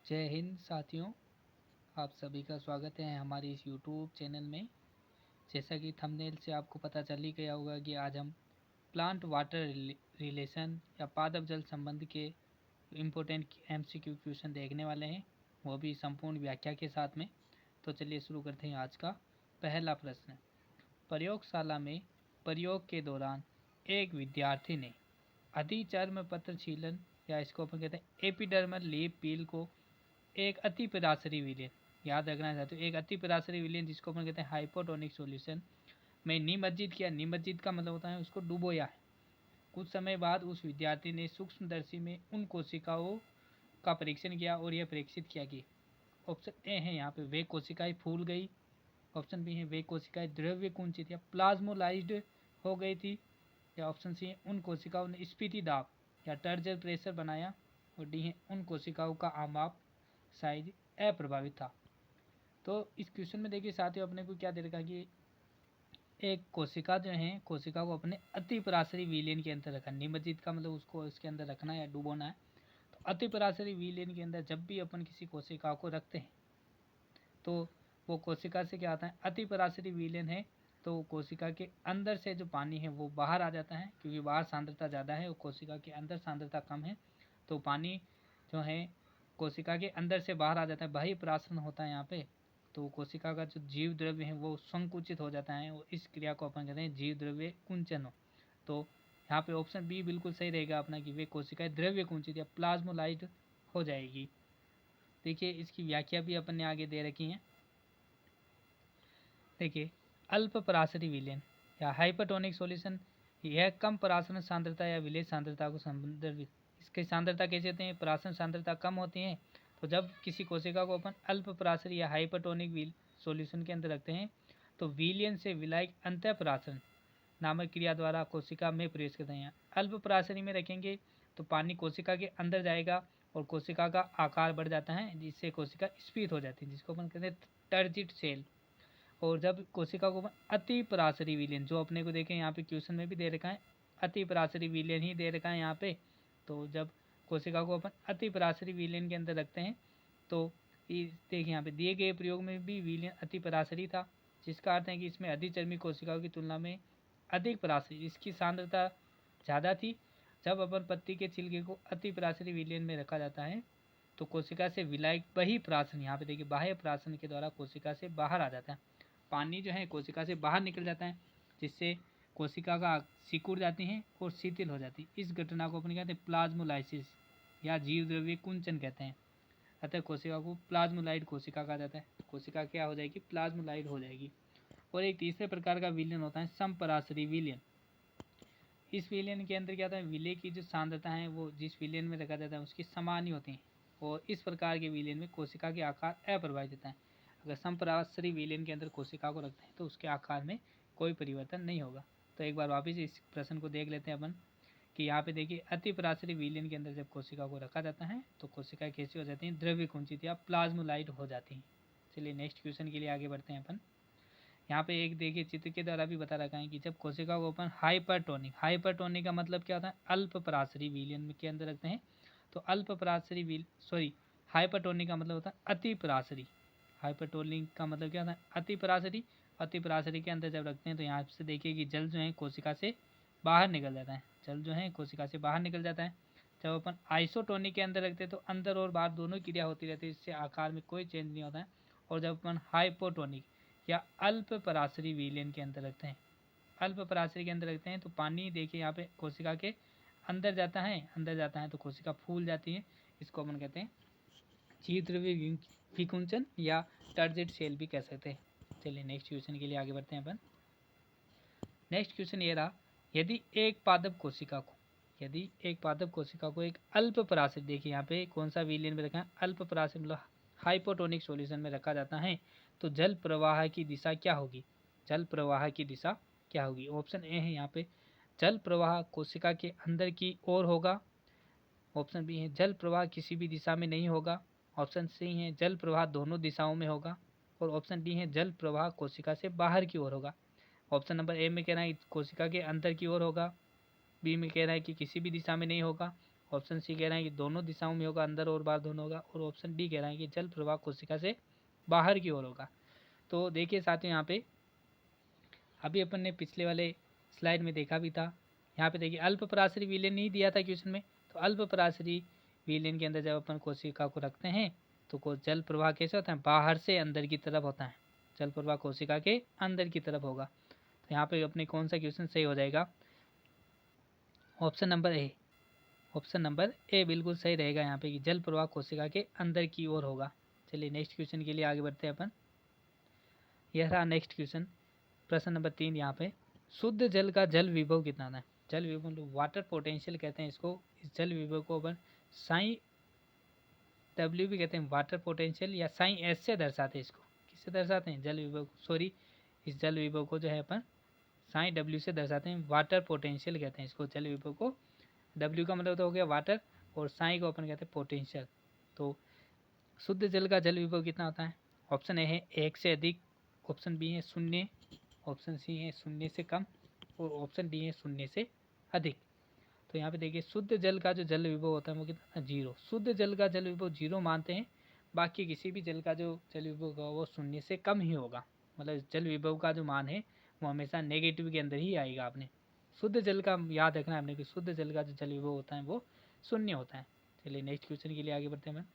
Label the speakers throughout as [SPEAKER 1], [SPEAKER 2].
[SPEAKER 1] जय हिंद साथियों, आप सभी का स्वागत है हमारे इस YouTube चैनल में। जैसा कि थंबनेल से आपको पता चल ही गया होगा कि आज हम प्लांट वाटर रिलेशन या पादप जल संबंध के इम्पोर्टेंट MCQ क्वेश्चन देखने वाले हैं, वो भी संपूर्ण व्याख्या के साथ में। तो चलिए शुरू करते हैं। आज का पहला प्रश्न, प्रयोगशाला में प्रयोग के दौरान एक विद्यार्थी ने अधिचर्म पत्र छीलन या इसको अपन कहते हैं एपिडर्मल लीफ पील को एक अति परासरी विलयन, याद रखना चाहते हो, एक अति परासरी विलयन जिसको अपन कहते हैं हाइपोटोनिक सॉल्यूशन में निमज्जित किया। निमज्जित का मतलब होता है उसको डुबोया है। कुछ समय बाद उस विद्यार्थी ने सूक्ष्मदर्शी में उन कोशिकाओं का परीक्षण किया और यह परीक्षित किया कि ऑप्शन ए है यहाँ पे वे कोशिकाएं फूल गई, ऑप्शन बी है वे कोशिकाएं द्रव्य कुंचित या प्लाज्मोलाइज्ड हो गई थी, या ऑप्शन सी है उन कोशिकाओं ने स्फीति दाब या टर्जर प्रेशर बनाया, और डी है उन कोशिकाओं का आमाप साइज अप्रभावित था। तो इस क्वेश्चन में देखिए साथियों, अपने को क्या दे रखा कि एक कोशिका जो है, कोशिका को अपने अति पराशरी विलयन के अंदर रखा। निमज्जित का मतलब उसको इसके अंदर रखना है या डुबोना है। तो अति पराशरी विलयन के अंदर जब भी अपन किसी कोशिका को रखते हैं तो वो कोशिका से क्या आता है, अति पराशरी विलयन है तो कोशिका के अंदर से जो पानी है वो बाहर आ जाता है, क्योंकि बाहर सांद्रता ज़्यादा है और कोशिका के अंदर सांद्रता कम है। तो पानी जो है कोशिका के अंदर से बाहर आ जाता है, बाह्य परासरण होता है यहाँ पे। तो कोशिका का जो जीव द्रव्य है वो संकुचित हो जाता है, और इस क्रिया को अपन कहते हैं जीव द्रव्य कुंचन। तो यहाँ पे ऑप्शन बी बिल्कुल सही रहेगा अपना कि वे कोशिकाएं द्रव्य कुंचित या प्लाज्मोलाइट हो जाएगी। देखिए इसकी व्याख्या भी अपन ने आगे दे रखी है। देखिए अल्प पराशरी विलयन या हाइपरटोनिक सॉल्यूशन, यह कम पराशरण सांद्रता या विलेय सांद्रता को संदर्भित। इसकी सांद्रता कैसे होते हैं, पराशरण सांद्रता कम होती है। तो जब किसी कोशिका को अपन अल्प पराशरी या हाइपरटोनिक सॉल्यूशन के अंदर रखते हैं तो विलयन से विलायक अंतः पराशरण नामक क्रिया द्वारा कोशिका में प्रवेश करते हैं। अल्प पराशरी में रखेंगे तो पानी कोशिका के अंदर जाएगा और कोशिका का आकार बढ़ जाता है, जिससे कोशिका स्फीत हो जाती है, जिसको अपन कहते हैं टर्जिट सेल। और जब कोशिका को अति पराशरी विलयन, जो अपने को देखें यहाँ पे क्वेश्चन में भी दे रखा है, अति पराशरी विलयन ही दे रखा है यहाँ पे। तो जब कोशिका को अपन अति पराशरी विलयन के अंदर रखते हैं तो देखिए यहाँ पे दिए गए प्रयोग में भी विलयन अति पराशरी था, जिसका अर्थ है कि इसमें अधिचर्मी कोशिकाओं की तुलना में अधिक पराशरी, इसकी सांद्रता ज़्यादा थी। जब अपन पत्ती के छिलके को अति पराशरी विलयन में रखा जाता है तो कोशिका से विलायक बही प्राशन, यहाँ पे देखिए बाह्य प्राशन के द्वारा कोशिका से बाहर आ जाता है, पानी जो है कोशिका से बाहर निकल जाता है, जिससे कोशिका का सिकुड़ जाती है और शिथिल हो जाती है। इस घटना को अपन कहते हैं प्लाज्मोलाइसिस या जीव द्रव्य कुंचन कहते हैं। अतः कोशिका को प्लाज्मोलाइट कोशिका कहा जाता है। कोशिका क्या हो जाएगी, प्लाज्मोलाइट हो जाएगी। और एक तीसरे प्रकार का विलयन होता है समपराशरी विलयन। इस विलयन के अंदर क्या होता है, विलय की जो सांद्रता है वो जिस विलयन में रखा जाता है उसकी समान ही होती है, और इस प्रकार के विलयन में कोशिका के आकार अप्रभावित होता है। अगर समपराशरी विलयन के अंदर कोशिका को रखते हैं तो उसके आकार में कोई परिवर्तन नहीं होगा। तो एक बार वापस इस प्रश्न को देख लेते हैं अपन कि यहाँ पे देखिए अति पराशरी विलयन के अंदर जब कोशिका को रखा जाता है तो कोशिका कैसी हो जाती है, द्रव्य कुंचित या प्लाज्मोलाइट हो जाती है। चलिए नेक्स्ट क्वेश्चन के लिए आगे बढ़ते हैं अपन। यहाँ पे एक देखिए चित्र के द्वारा भी बता रखा है कि जब कोशिका को अपन हाइपरटोनिक, हाइपरटोनिक का मतलब क्या होता है, अल्प पराशरी विलयन के अंदर रखते हैं तो अल्प पराशरी हाइपरटोनिक का मतलब होता है अति पराशरी। हाइपरटोनिक का मतलब क्या होता है, अति पराशरी। अति पराशरी के अंदर जब रखते हैं तो यहाँ से देखिए कि जल जो है कोशिका से बाहर निकल जाता है, जल जो है कोशिका से बाहर निकल जाता है। जब अपन आइसोटोनिक के अंदर रखते हैं तो अंदर और बाहर दोनों क्रिया होती रहती है, इससे आकार में कोई चेंज नहीं होता है। और जब अपन हाइपोटोनिक या अल्प पराशरी विलयन के अंदर रखते हैं, अल्प पराशरी के अंदर रखते हैं तो पानी देखिए यहाँ पे कोशिका के अंदर जाता है, अंदर जाता है तो कोशिका फूल जाती है। इसको अपन कहते हैं जीव द्रव्य विकुंचन या टर्जिट सेल भी कह सकते हैं। चलिए नेक्स्ट क्वेश्चन के लिए आगे बढ़ते हैं अपन। नेक्स्ट क्वेश्चन ये रहा, यदि एक पादप कोशिका को एक अल्प पराशरी, देखिए यहाँ पे कौन सा विलयन में रखा है, अल्प पराशरी मतलब हाइपोटोनिक सॉल्यूशन में रखा जाता है तो जल प्रवाह की दिशा क्या होगी, जल प्रवाह की दिशा क्या होगी। ऑप्शन ए है यहाँ पे जल प्रवाह कोशिका के अंदर की ओर होगा, ऑप्शन बी है जल प्रवाह किसी भी दिशा में नहीं होगा, ऑप्शन सी है जल प्रवाह दोनों दिशाओं में होगा, और ऑप्शन डी है जल प्रवाह कोशिका से बाहर की ओर होगा। ऑप्शन नंबर ए में कह रहा है कोशिका के अंदर की ओर होगा, बी में कह रहा है कि किसी भी दिशा में नहीं होगा, ऑप्शन सी कह रहा है कि दोनों दिशाओं में होगा, अंदर और बाहर दोनों होगा, और ऑप्शन डी कह रहा है कि जल प्रवाह कोशिका से बाहर की ओर होगा। तो देखिए साथियों, यहाँ पे अभी अपन ने पिछले वाले स्लाइड में देखा भी था, यहाँ पे देखिए अल्प पराशरी विलयन नहीं दिया था क्वेश्चन में, तो अल्प पराशरी विलयन के अंदर जब अपन कोशिका को रखते हैं तो जल प्रवाह कैसे होता है, बाहर से अंदर की तरफ होता है, जल प्रवाह कोशिका के अंदर की तरफ होगा। तो यहाँ पे अपने कौन सा क्वेश्चन सही हो जाएगा, option number A, option number ए बिल्कुल सही रहेगा यहाँ पे कि जल प्रवाह कोशिका के अंदर की ओर होगा। चलिए नेक्स्ट क्वेश्चन के लिए आगे बढ़ते हैं अपन। यह रहा नेक्स्ट क्वेश्चन, प्रश्न नंबर 3 यहाँ पे, शुद्ध जल का जल विभव कितना था। जल विभव मतलब वाटर पोटेंशियल कहते हैं इसको। इस जल विभव को अपन साई डब्ल्यू भी कहते हैं, वाटर पोटेंशियल, या साई एस से दर्शाते हैं। इसको किससे दर्शाते हैं, जल विभव, सॉरी इस जल विभव को जो है अपन साई डब्ल्यू से दर्शाते हैं, वाटर पोटेंशियल कहते हैं इसको। जल विभव को डब्ल्यू का मतलब तो हो गया वाटर, और साई को अपन कहते हैं पोटेंशियल। तो शुद्ध जल का जल विभव कितना होता है, ऑप्शन ए है 1 से अधिक, ऑप्शन बी है 0, ऑप्शन सी है 0 से कम, और ऑप्शन डी है 0 से अधिक। तो यहाँ पे देखिए शुद्ध जल का जो जल विभव होता है वो कितना, 0। शुद्ध जल का जल विभव 0 मानते हैं, बाकी किसी भी जल का जो जल विभव होगा वो 0 से कम ही होगा। मतलब जल विभव का जो मान है वो हमेशा नेगेटिव के अंदर ही आएगा। आपने शुद्ध जल का याद रखना है आपने कि शुद्ध जल का जो जल विभव होता है वो 0 होता है। चलिए नेक्स्ट क्वेश्चन के लिए आगे बढ़ते हैं।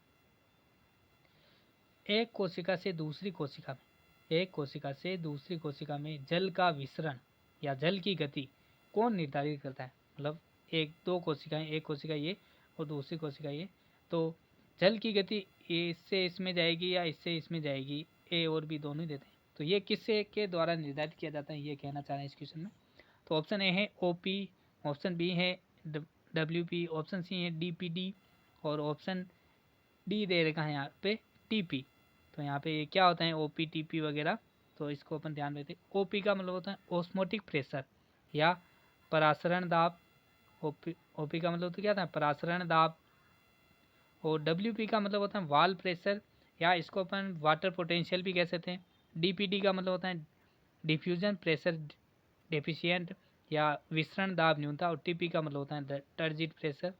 [SPEAKER 1] एक कोशिका से दूसरी कोशिका में, एक कोशिका से दूसरी कोशिका में जल का विसरण या जल की गति कौन निर्धारित करता है। मतलब एक दो कोशिकाएं, एक कोशिका ये और दूसरी कोशिका ये, तो जल की गति इससे इसमें जाएगी या इससे इसमें जाएगी, ए और बी दोनों ही देते हैं। तो ये किससे के द्वारा निर्धारित किया जाता है, ये कहना चाह रहे हैं इस क्वेश्चन में। तो ऑप्शन ए है OP, ऑप्शन बी है WP, ऑप्शन सी है DPD, और ऑप्शन डी दे रखा है यहाँ पे TP। तो यहाँ पे क्या होता है OP TP वगैरह, तो इसको अपन ध्यान रखते हैं। OP का मतलब होता है ऑस्मोटिक प्रेशर या परासरण दाब, OP का मतलब तो क्या था, परासरण दाब, और WP का मतलब होता है वाल प्रेशर, या इसको अपन वाटर पोटेंशियल भी कह सकते हैं। DPD का मतलब होता है डिफ्यूजन प्रेशर डेफिशिएंट या विसरण दाब न्यूनता, और TP का मतलब होता है टर्जिट प्रेशर।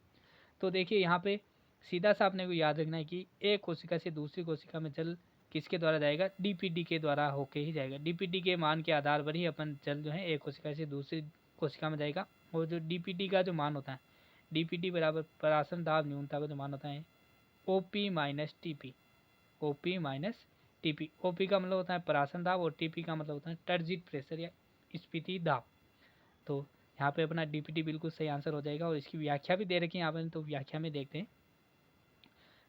[SPEAKER 1] तो देखिए यहाँ पे सीधा सा आपने को याद रखना है कि एक कोशिका से दूसरी कोशिका में जल किसके द्वारा जाएगा, DPD के द्वारा होके ही जाएगा। DPD के मान के आधार पर ही अपन जल जो है एक कोशिका से दूसरी कोशिका में जाएगा। और जो DPD का जो मान होता है, DPD बराबर परासरण दाब न्यूनता का जो मान होता है OP minus TP, OP minus TP। OP का मतलब होता है परासरण दाब और TP का मतलब होता है टर्जिट प्रेशर या स्फीति दाब। तो यहाँ पे अपना DPD बिल्कुल सही आंसर हो जाएगा। और इसकी व्याख्या भी दे रखी है यहाँ पर, तो व्याख्या में देखते हैं।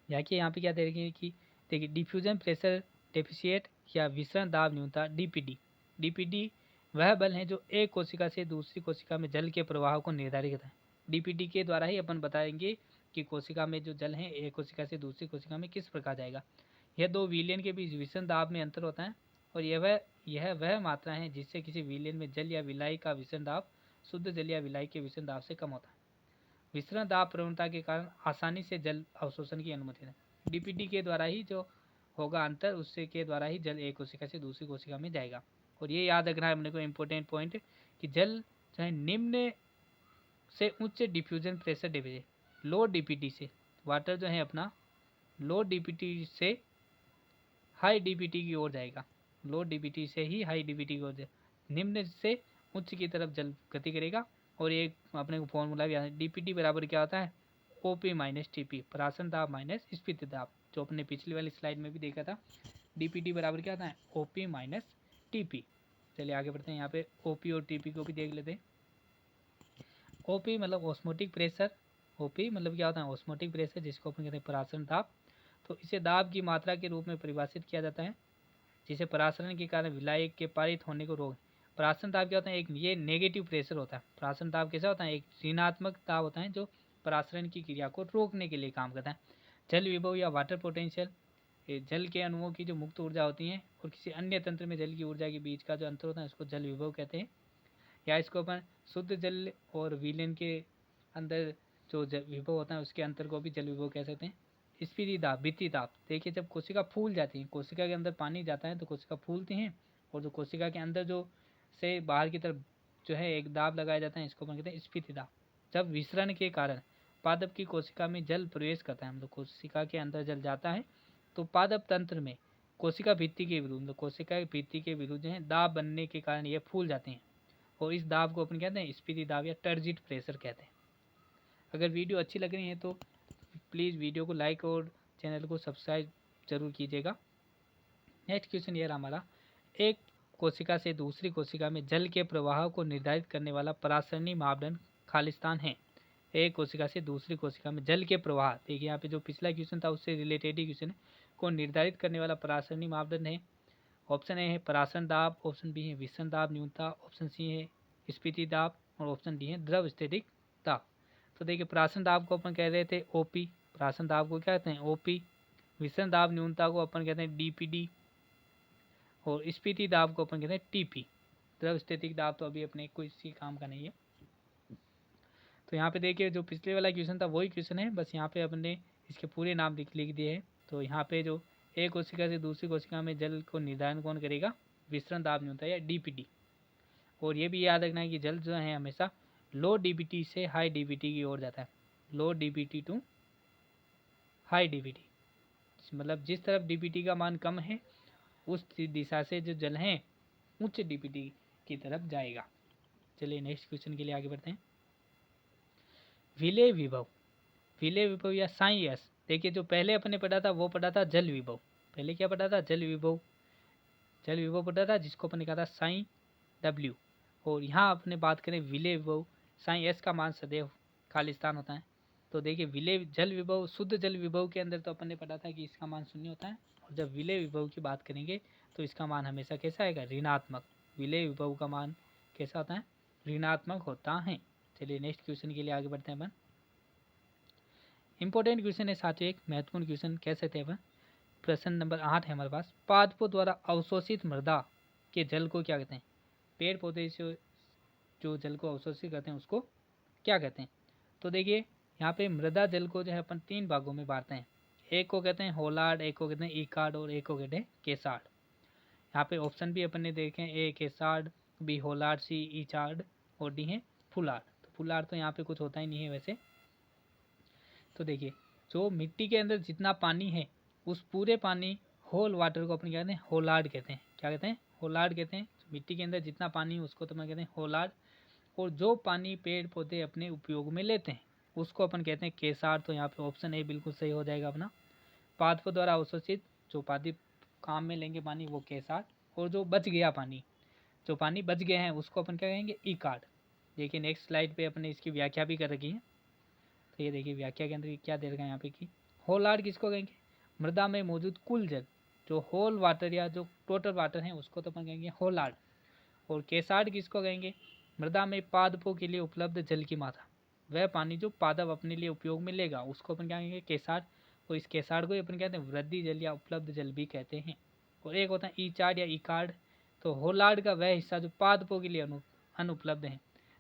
[SPEAKER 1] व्याख्या यहाँ पे क्या दे रखी है कि देखिए डिफ्यूजन प्रेशर डेफिशिएट या विसरण दाब न्यूनता DPD वह बल है जो एक कोशिका से दूसरी कोशिका में जल के प्रवाह को निर्धारित करता है। DPD के द्वारा ही अपन बताएंगे कि कोशिका में जो जल है एक कोशिका से दूसरी कोशिका में किस प्रकार जाएगा। यह दो विलयन के बीच विसरण दाब में अंतर होता है, और यह वह मात्रा है जिससे किसी विलयन में जल या विलाई का विसरण दाब शुद्ध जल या विलाई के विसरण दाब से कम होता है। विसरण दाब प्रवणता के कारण आसानी से जल अवशोषण की अनुमति है। DPD के द्वारा ही जो होगा अंतर, उससे के द्वारा ही जल एक कोशिका से दूसरी कोशिका में जाएगा। और ये याद रखना है अपने को इम्पोर्टेंट पॉइंट कि जल चाहे निम्न से उच्च डिफ्यूजन प्रेशर डिविजन, लो DPD से वाटर जो है अपना लो DPD से हाई DPD की ओर जाएगा, लो DPD से ही हाई DPD की ओर जाएगा, निम्न से उच्च की तरफ जल गति करेगा। और एक अपने को फॉर्मूला भी आता है, DPD बराबर क्या होता है, OP माइनस TP, परासरण दाब माइनस स्फीति दाब, जो अपने पिछली वाली स्लाइड में भी देखा था। DPD बराबर क्या होता है, OP माइनस TP। चलिए आगे बढ़ते हैं, यहाँ पे OP और TP को भी देख लेते हैं। OP मतलब ऑस्मोटिक प्रेशर, OP मतलब क्या होता है, ऑस्मोटिक प्रेशर, जिसको अपन कहते हैं परासरण दाब। तो इसे दाब की मात्रा के रूप में परिभाषित किया जाता है जिसे परासरण के कारण विलायक के पारित होने को रोक। परासरण दाब क्या होता है, एक ये नेगेटिव प्रेशर होता है। परासरण दाब कैसा होता है, एक ऋणात्मक दाब होता है जो परासरण की क्रिया को रोकने के लिए काम करता है। जल विभव या वाटर पोटेंशियल, जल के अणुओं की जो मुक्त ऊर्जा होती है और किसी अन्य तंत्र में जल की ऊर्जा के बीच का जो अंतर होता है उसको जल विभव कहते हैं। या इसको अपन शुद्ध जल और विलयन के अंदर जो विभव होता है उसके अंतर को भी जल विभव कह सकते हैं। स्फीति दाब, भित्ति दाब, देखिए जब कोशिका फूल जाती है, कोशिका के अंदर पानी जाता है तो कोशिका फूलती हैं, और जो कोशिका के अंदर जो से बाहर की तरफ जो है एक दाब लगाया जाता है, इसको अपन कहते हैं स्फीति दाब। जब विसरण के कारण पादप की कोशिका में जल प्रवेश करता है, मतलब कोशिका के अंदर जल जाता है, तो पादप तंत्र में कोशिका भित्ति के विरुद्ध, मतलब कोशिका भित्ति के विरुद्ध जो है दाब बनने के कारण ये फूल जाते हैं, और इस दाब को अपन कहते हैं स्फीति दाब या टर्जिट प्रेशर कहते हैं। अगर वीडियो अच्छी लग रही है तो प्लीज़ वीडियो को लाइक और चैनल को सब्सक्राइब जरूर कीजिएगा। नेक्स्ट क्वेश्चन ये रहा हमारा, एक कोशिका से दूसरी कोशिका में जल के प्रवाह को निर्धारित करने वाला परासरणी मापदंड खालिस्तान है। एक कोशिका से दूसरी कोशिका में जल के प्रवाह, देखिए यहाँ पे जो पिछला क्वेश्चन था उससे रिलेटेड ही क्वेश्चन है, को निर्धारित करने वाला परासरणी मापदंड है। ऑप्शन ए है परासरण दाब, ऑप्शन बी है विसरण दाब न्यूनता, ऑप्शन सी है स्फीति दाब, और ऑप्शन डी है द्रव स्थितिक दाब। तो देखिए परासरण दाब को अपन कह रहे थे ओपी, परासरण दाब को क्या कहते हैं ओपी, विसरण दाब न्यूनता को अपन कहते हैं डीपीडी, और स्फीति दाब को अपन कहते हैं टीपी। द्रव स्थितिक दाब तो अभी अपने कोई सी काम का नहीं है। तो यहाँ पे देखिए जो पिछले वाला क्वेश्चन था वही क्वेश्चन है, बस यहाँ पे अपने इसके पूरे नाम लिख दिए हैं। तो यहाँ पे जो एक कोशिका से दूसरी कोशिका में जल को निर्धारण कौन करेगा, विसरण दाब न्यूनता या डीपीटी। और ये भी याद रखना है कि जल जो है हमेशा लो डीपीटी से हाई डीपीटी की ओर जाता है, लो डीपीटी टू हाई डीपीटी, मतलब जिस तरफ डीपीटी का मान कम है उस दिशा से जो जल है उच्च डीपीटी की तरफ जाएगा। चलिए नेक्स्ट क्वेश्चन के लिए आगे बढ़ते हैं। विलेय विभव, विलेय विभव या साई एस, देखिए जो पहले अपने पढ़ा था वो पढ़ा था जल विभव, पहले क्या पढ़ा था जल विभव, जल विभव पढ़ा था जिसको अपने कहा था साई डब्ल्यू, और यहाँ अपने बात करें विलेय विभव, साई एस का मान सदैव खालिस्तान होता है। तो देखिए विलेय जल विभव, शुद्ध जल विभव के अंदर तो अपन ने पढ़ा था कि इसका मान शून्य होता है, और जब विलेय विभव की बात करेंगे तो इसका मान हमेशा कैसा आएगा, ऋणात्मक। विलेय विभव का मान कैसा होता है, ऋणात्मक होता है। चलिए नेक्स्ट क्वेश्चन के लिए आगे बढ़ते हैं अपन। इंपॉर्टेंट क्वेश्चन है साथियों, एक महत्वपूर्ण क्वेश्चन कह सकते हैं अपन। प्रश्न नंबर 8 है हमारे पास, पादपों द्वारा अवशोषित मृदा के जल को क्या कहते हैं, पेड़ पौधे से जो जल को अवशोषित करते हैं उसको क्या कहते हैं। तो देखिए यहाँ पे मृदा जल को जो है अपन 3 भागों में बांटते हैं, एक को कहते हैं होलार्ड, एक को कहते हैं ईकार्ड, और एक को कहते हैं केसार्ड। यहाँ पे ऑप्शन भी अपन ने देखे हैं, ए केसार्ड, बी होलार्ड, सी ईचार्ड, और डी है फुलार्ड। तो फुलार्ड तो यहाँ पे कुछ होता ही नहीं है वैसे। तो देखिए जो मिट्टी के अंदर जितना पानी है उस पूरे पानी होल वाटर को अपन कहते हैं होलार्ड कहते हैं, क्या कहते हैं होलार्ड कहते हैं। मिट्टी के अंदर जितना पानी है उसको तो अपन कहते हैं होलार्ड, और जो पानी पेड़ पौधे अपने उपयोग में लेते हैं उसको अपन कहते हैं केसार। तो यहाँ पे ऑप्शन ए बिल्कुल सही हो जाएगा अपना, पादपों द्वारा अवशोषित जो पादप काम में लेंगे पानी वो केसार, और जो बच गया पानी, जो पानी बच गए हैं उसको अपन क्या कहेंगे ई कार्ड। देखिए नेक्स्ट स्लाइड पे अपने इसकी व्याख्या भी कर रखी है। तो ये देखिए व्याख्या के अंदर क्या दे रखा है यहाँ पे कि होलार्ड किसको कहेंगे, मृदा में मौजूद कुल जल, जो होल वाटर या जो टोटल वाटर है उसको तो अपन कहेंगे होलार्ड। और केसार्ड किसको कहेंगे, मृदा में पादपों के लिए उपलब्ध जल की मात्रा, वह पानी जो पादप अपने लिए उपयोग में लेगा उसको अपन क्या कहेंगे केसार्ड। और इस केसार्ड को अपन कहते हैं वृद्धि जल या उपलब्ध जल भी कहते हैं। और एक होता है ई चार्ड या ई कार्ड, तो होलार्ड का वह हिस्सा जो पादपों के लिए अनुपलब्ध है।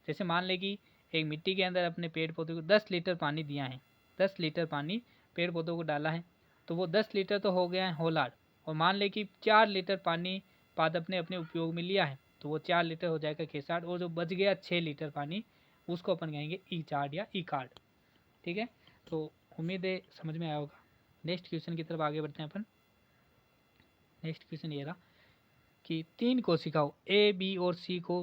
[SPEAKER 1] जैसे मान ले कि एक मिट्टी के अंदर अपने पेड़ पौधे को 10 लीटर पानी दिया है, 10 लीटर पानी पेड़ पौधों को डाला है, तो वो 10 लीटर तो हो गया है होलार्ड। और मान ले कि 4 लीटर पानी पादप ने अपने उपयोग में लिया है, तो वो 4 लीटर हो जाएगा केसार्ड, और जो बच गया 6 लीटर पानी उसको अपन कहेंगे ई चार्ड या ई कार्ड। ठीक है, तो उम्मीद है समझ में आया होगा। नेक्स्ट क्वेश्चन की तरफ आगे बढ़ते हैं अपन। नेक्स्ट क्वेश्चन ये रहा कि 3 कोशिकाओं ए बी और सी को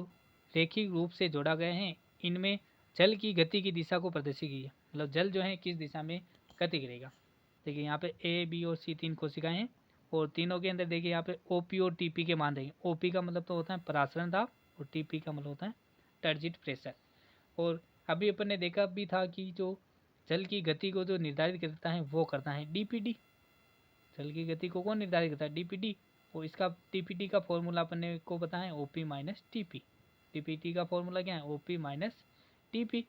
[SPEAKER 1] रेखिक रूप से जोड़ा गया है, इनमें जल की गति की दिशा को प्रदर्शित की है, मतलब जल जो है किस दिशा में गति करेगा। देखिए यहाँ पे ए बी और सी 3 कोशिकाएं हैं, और तीनों के अंदर देखिए यहाँ पे ओपी और टीपी के मान देंगे। ओपी का मतलब तो होता है परासरण दाब, और टीपी का मतलब होता है टर्जिट प्रेशर। और अभी अपन ने देखा भी था कि जो जल की गति को जो निर्धारित करता है वो करता है डीपीडी। जल की गति को कौन निर्धारित करता है, डीपीडी। और इसका टीपीटी का फॉर्मूला अपन को पता है ओपी माइनस टीपी। टीपीटी का फॉर्मूला क्या है, OP minus TP,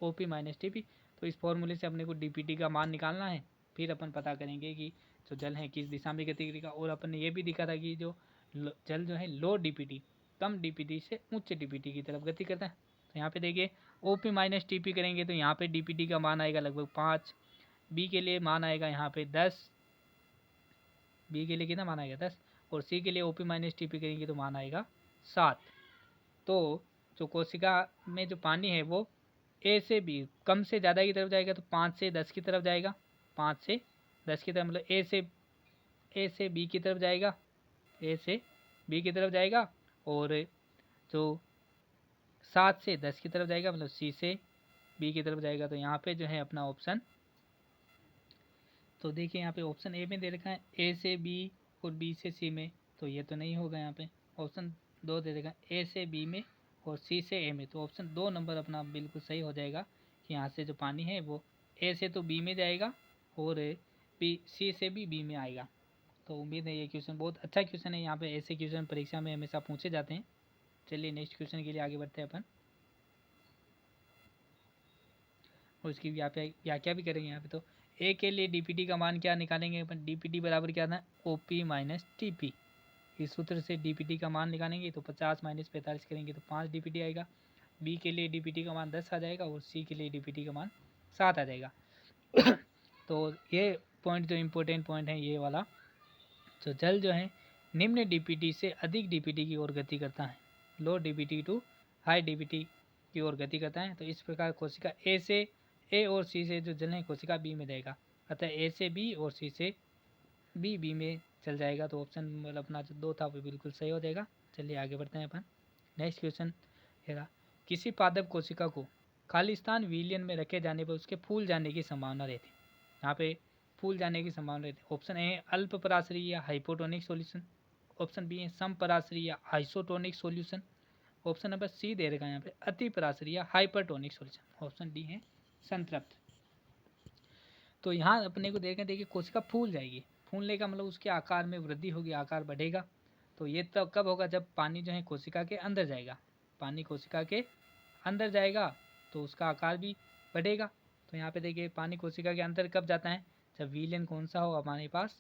[SPEAKER 1] OP minus TP. तो इस फॉर्मूले से अपने को डीपीटी का मान निकालना है, फिर अपन पता करेंगे कि जो जल है किस दिशा में गति करेगा। और अपन ने ये भी दिखा था कि जो जल जो है लो डीपीटी, कम डीपीटी से उच्च डीपीटी की तरफ गति करता है। तो यहाँ पे देखिए ओपी माइनस टीपी करेंगे तो यहाँ पे डीपीटी का मान आएगा लगभग 5, बी के लिए मान आएगा यहाँ पे 10, बी के लिए कितना मान आएगा 10, और सी के लिए ओपी माइनस टीपी करेंगे तो मान आएगा 7। तो जो कोशिका में जो पानी है वो ए से बी कम से ज़्यादा की तरफ जाएगा तो 5 से 10 की तरफ जाएगा, 5 से 10 की तरफ, मतलब ए से बी की तरफ जाएगा, ए से बी की तरफ जाएगा, और जो 7 से 10 की तरफ जाएगा मतलब सी से बी की तरफ जाएगा। तो यहाँ पे जो है अपना ऑप्शन, तो देखिए यहाँ पे ऑप्शन ए में दे रखा है ए से बी और बी से सी में, तो ये तो नहीं होगा। यहाँ पे ऑप्शन 2 दे रखा है ए से बी में और सी से ए में, तो ऑप्शन 2 नंबर अपना बिल्कुल सही हो जाएगा कि यहाँ से जो पानी है वो ए से तो बी में जाएगा और बी सी से भी बी में आएगा। तो उम्मीद है ये क्वेश्चन बहुत अच्छा क्वेश्चन है। यहाँ पे ऐसे क्वेश्चन परीक्षा में हमेशा पूछे जाते हैं। चलिए नेक्स्ट क्वेश्चन के लिए आगे बढ़ते हैं अपन, और उसकी व्याख्या भी करेंगे यहाँ पे। तो ए के लिए डीपीटी का मान क्या निकालेंगे अपन, डीपीटी बराबर क्या था, ओपी माइनस टीपी। इस सूत्र से डीपीटी का मान निकालेंगे तो 50 माइनस 45 करेंगे तो 5 डीपीटी आएगा। बी के लिए डीपीटी का मान 10 आ जाएगा और सी के लिए डीपीटी का मान 7 आ जाएगा। तो ये पॉइंट जो इम्पोर्टेंट पॉइंट है ये वाला, तो जल जो है निम्न डीपीटी से अधिक डीपीटी की ओर गति करता है, लो डीपीटी टू हाई डीपीटी की ओर गति करता है। तो इस प्रकार कोशिका ए और सी से जो जल है कोशिका बी में जाएगा, अतः ए से बी और सी से बी में चल जाएगा। तो ऑप्शन मतलब अपना जो 2 था वो बिल्कुल सही हो जाएगा। चलिए आगे बढ़ते हैं अपन। नेक्स्ट क्वेश्चन है, किसी पादप कोशिका को खाली स्थान विलयन में रखे जाने पर उसके फूल जाने की संभावना रहती है। यहाँ पे फूल जाने की संभावना रहती है। ऑप्शन ए है अल्प पराशरी या हाइपोटोनिक सॉल्यूशन, ऑप्शन बी है सम पराशरी या isotonic solution, option number C दे रखा है यहाँ पे अति पराशरी या हाइपरटोनिक सॉल्यूशन, ऑप्शन डी है संतृप्त। तो यहाँ अपने को देखिए कोशिका फूल जाएगी, फूलने का मतलब उसके आकार में वृद्धि होगी, आकार बढ़ेगा। तो ये तब कब होगा, जब पानी जो है कोशिका के अंदर जाएगा, पानी कोशिका के अंदर जाएगा तो उसका आकार भी बढ़ेगा। तो यहाँ पे देखिए पानी कोशिका के अंदर कब जाता है, जब विलयन कौन सा हो हमारे पास,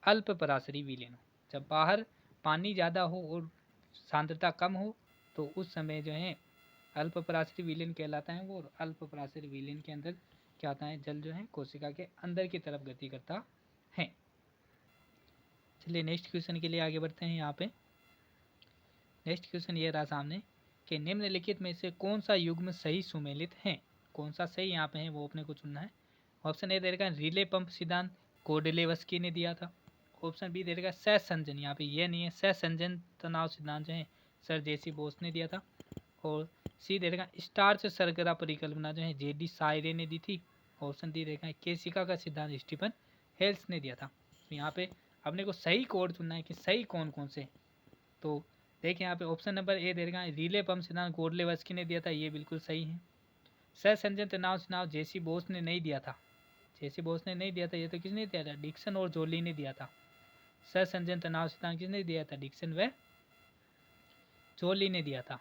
[SPEAKER 1] अल्प पराशरी विलयन हो। जब बाहर पानी ज़्यादा हो और सांद्रता कम हो तो उस समय जो है अल्प पराशरी विलयन कहलाता है वो, और अल्प पराशरी विलयन के अंदर क्या होता है, जल जो है कोशिका के अंदर की तरफ गति करता है। चलिए नेक्स्ट क्वेश्चन के लिए आगे बढ़ते हैं। यहाँ पे नेक्स्ट क्वेश्चन ये रहा सामने कि निम्नलिखित में से कौन सा युग्म सही सुमेलित है, कौन सा सही यहाँ पे है वो अपने को चुनना है। ऑप्शन ए दे रखा है रिले पंप सिद्धांत, कोडेलेवस्की ने दिया था। ऑप्शन बी दे रखा है सहसंजन, यहाँ पे ये नहीं है, सहसंजन तनाव सिद्धांत जो है सर जेसी बोस ने दिया था। और सी दे रखा है स्टार्च शर्करा परिकल्पना जो है जेडी सायरे ने दी थी। ऑप्शन डी देखा है केसिका का सिद्धांत स्टीफन हेल्स ने दिया था। तो यहाँ पे अपने को सही कोड चुनना है कि सही कौन कौन से। तो देखिए यहाँ पे ऑप्शन नंबर ए दे रखा है रिले पंप सिद्धांत कोडलेवस्की ने दिया था, ये बिल्कुल सही है। सहसंजन तनाव सिद्धांत जेसी बोस ने नहीं दिया था, जेसी बोस ने नहीं दिया था, ये तो किसने दिया था, डिक्सन और जोली ने दिया था। सहसंजन तनाव सिद्धांत किसने दिया था, डिक्सन व जोली ने दिया था।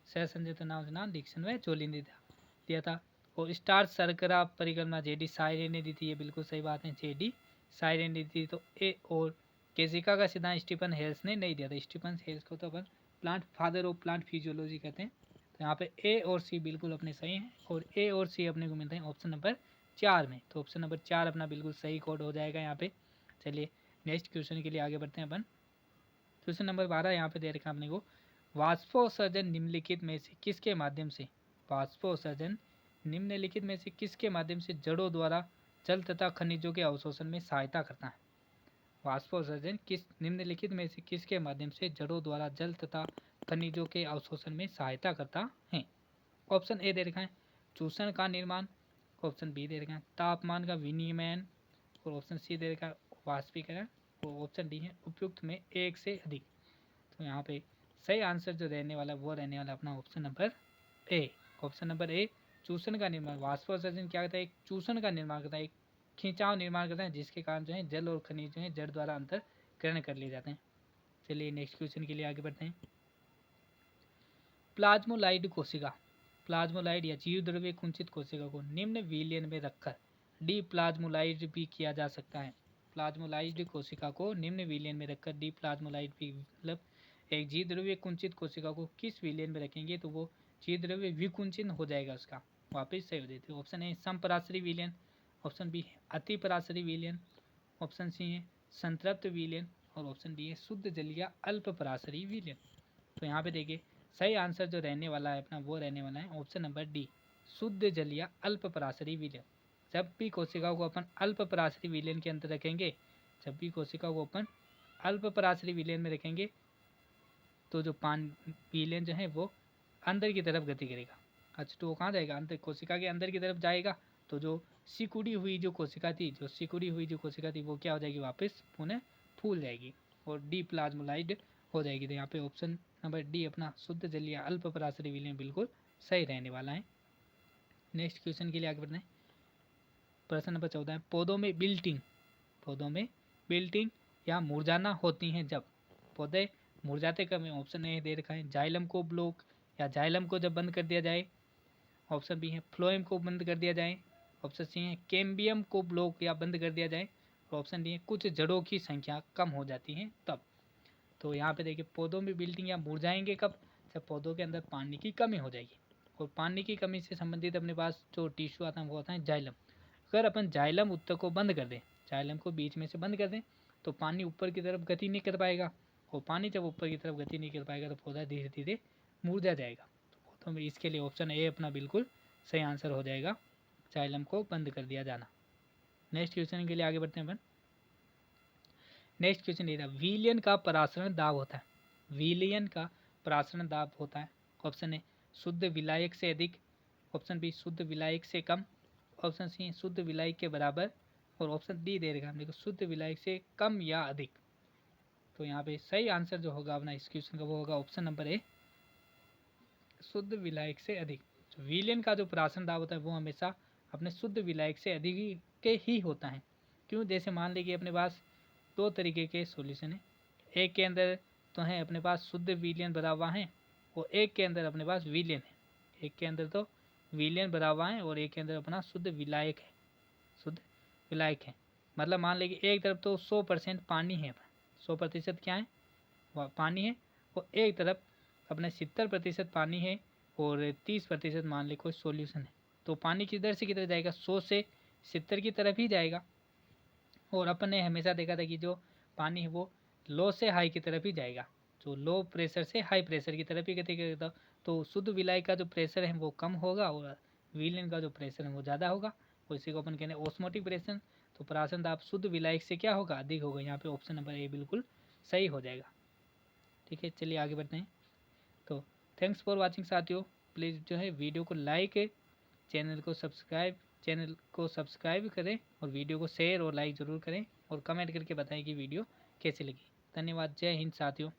[SPEAKER 1] सहसंजन तनाव सिद्धांत डिक्सन व जोली ने दिया था। और स्टार शर्करा परिकल्पना जेडी सायरे ने दी थी, ये बिल्कुल सही बात है, जेडी सायरे ने दी थी। तो ए और केसिका का सिद्धांत स्टीफन हेल्स ने नहीं दिया था। स्टीफन हेल्स को तो अपन plant father of plant physiology कहते हैं। तो यहाँ पे ए और सी बिल्कुल अपने सही हैं, और ए और सी अपने को मिलते हैं ऑप्शन नंबर 4 में। तो ऑप्शन नंबर 4 अपना बिल्कुल सही कोड हो जाएगा यहाँ पे। चलिए नेक्स्ट क्वेश्चन के लिए आगे बढ़ते हैं अपन। क्वेश्चन नंबर 12 यहाँ पे दे रखा है अपने को, वाष्पोत्सर्जन निम्नलिखित में से किसके माध्यम से, वाष्पोत्सर्जन निम्नलिखित में से किसके माध्यम से जड़ों द्वारा जल तथा खनिजों के अवशोषण में सहायता करता है। वाष्पोत्सर्जन किस निम्नलिखित में से किसके माध्यम से जड़ों द्वारा जल तथा खनिजों के अवशोषण में सहायता करता है। ऑप्शन ए दे रखा है चूषण का निर्माण, ऑप्शन बी दे रखा है तापमान का विनिमयन, और ऑप्शन सी दे रखा है वाष्पीकरण, और ऑप्शन डी है उपयुक्त में एक से अधिक। तो यहाँ पे सही आंसर जो रहने वाला वो रहने वाला अपना option number A. Option number A चूषण का निर्माण, वाष्पोत्सर्जन क्या करता है, एक चूषण का निर्माण करता है, एक खिंचाव निर्माण करता है, जिसके कारण जो है जल और खनिज जो है जड़ द्वारा अंतर ग्रहण कर लिए जाते हैं। चलिए नेक्स्ट क्वेश्चन के लिए आगे बढ़ते हैं। प्लाज्मोलाइड कोशिका, प्लाज्मोलाइड या जीव द्रव्य कुंचित कोशिका को निम्न विलयन में रखकर डी प्लाज्मोलाइड भी किया जा सकता है। प्लाज्मोलाइड कोशिका को निम्न विलयन में रखकर डी प्लाज्मोलाइड भी, मतलब एक जीव द्रव्य कुंचित कोशिका को किस विलयन में रखेंगे तो वो जीव द्रव्य विकुंचन हो जाएगा, उसका वापस सही हो जाती है। ऑप्शन ए समपराशरी विलयन, ऑप्शन बी है अति पराशरी विलयन, ऑप्शन सी है संतृप्त विलयन, और ऑप्शन डी है शुद्ध जल या अल्प पराशरी विलयन। तो यहाँ पे देखिए सही आंसर जो रहने वाला है अपना वो रहने वाला है ऑप्शन नंबर डी, शुद्ध जल या अल्प पराशरी विलयन। जब भी कोशिकाओं को अपन अल्प पराशरी विलयन के अंदर रखेंगे, जब भी कोशिकाओं को अपन अल्प पराशरी विलयन में रखेंगे तो जो विलयन जो है वो अंदर की तरफ गति करेगा। अच्छा, तो वो कहाँ जाएगा? अंदर, कोशिका के अंदर की तरफ जाएगा। तो जो सिकुड़ी हुई जो कोशिका थी वो क्या हो जाएगी? वापस पुनः फूल जाएगी और डीप्लाज्मोलाइज्ड हो जाएगी। तो यहाँ पे ऑप्शन नंबर डी अपना शुद्ध जल या अल्प पराशरी विलयन बिल्कुल सही रहने वाला है। नेक्स्ट क्वेश्चन के लिए आगे बढ़ते हैं। प्रश्न नंबर 14 है, पौधों में बिल्टिंग या मुरझाना होती हैं जब। पौधे मुरझाते कब हैं? ऑप्शन ए दे रखा है, जाइलम को ब्लॉक या जाइलम को जब बंद कर दिया जाए। ऑप्शन बी है, फ्लोएम को बंद कर दिया जाए। ऑप्शन सी है, कैम्बियम को ब्लॉक या बंद कर दिया जाए। और ऑप्शन डी है, कुछ जड़ों की संख्या कम हो जाती है तब। तो यहाँ पे देखिए, पौधों में बिल्टिंग या मुरझाएंगे कब? जब पौधों के अंदर पानी की कमी हो जाएगी। और पानी की कमी से संबंधित अपने पास जो टिश्यू आता है वो होता है जाइलम। अगर अपन जाइलम उत्तक को बंद कर दें, जाइलम को बीच में से बंद कर दें, तो पानी ऊपर की तरफ गति नहीं कर पाएगा। और पानी जब ऊपर की तरफ गति नहीं कर पाएगा तो पौधा धीरे धीरे मुरझा जाएगा। तो पौधों में इसके लिए ऑप्शन ए अपना बिल्कुल सही आंसर हो जाएगा, जाइलम को बंद कर दिया जाना। नेक्स्ट क्वेश्चन के लिए आगे बढ़ते हैं अपन। नेक्स्ट क्वेश्चन ये था, विलयन का परासरण दाब होता है। विलयन का परासरण दाब होता है। ऑप्शन ए शुद्ध विलायक से अधिक। ऑप्शन बी शुद्ध विलायक से कम। ऑप्शन सी शुद्ध विलायक के बराबर। और ऑप्शन डी दे रखा है हमने शुद्ध विलायक से कम या अधिक। तो यहाँ पे सही आंसर जो होगा अपना इस क्वेश्चन का वो होगा ऑप्शन नंबर ए, शुद्ध विलायक से अधिक। तो विलयन का जो परासरण दाब होता है वो हमेशा अपने शुद्ध विलायक से अधिक के ही होता है। क्यों? जैसे मान लीजिए अपने पास दो तरीके के सॉल्यूशन है। एक के अंदर तो है अपने पास शुद्ध विलयन भरा हुआ है और एक के अंदर अपने पास विलयन है। एक के अंदर तो विलयन भरा हुआ है और एक के अंदर अपना शुद्ध विलायक है, शुद्ध विलायक है। मतलब मान लीजिए एक तरफ तो 100% पानी है, 100% क्या है? पानी है। और एक तरफ अपने 70% पानी है और 30% मान ली कोई सॉल्यूशन है। तो पानी किधर से किधर जाएगा? 100 से 70 की तरफ ही जाएगा। और अपन ने हमेशा देखा था कि जो पानी है वो लो से हाई की तरफ ही जाएगा, जो लो प्रेशर से हाई प्रेशर की तरफ ही गति करेगा। तो शुद्ध विलायक का जो प्रेशर है वो कम होगा और विलयन का जो प्रेशर है वो ज़्यादा होगा। और इसी को अपन कहते हैं ऑस्मोटिक प्रेशर। तो परासरण दाब शुद्ध विलायक से क्या होगा? अधिक होगा। यहाँ पे ऑप्शन नंबर ए बिल्कुल सही हो जाएगा। ठीक है, चलिए आगे बढ़ते हैं। तो थैंक्स फॉर वॉचिंग साथियों। प्लीज़ जो है वीडियो को लाइक, चैनल को सब्सक्राइब करें और वीडियो को शेयर और लाइक ज़रूर करें और कमेंट करके बताएं कि वीडियो कैसी लगी। धन्यवाद। जय हिंद साथियों।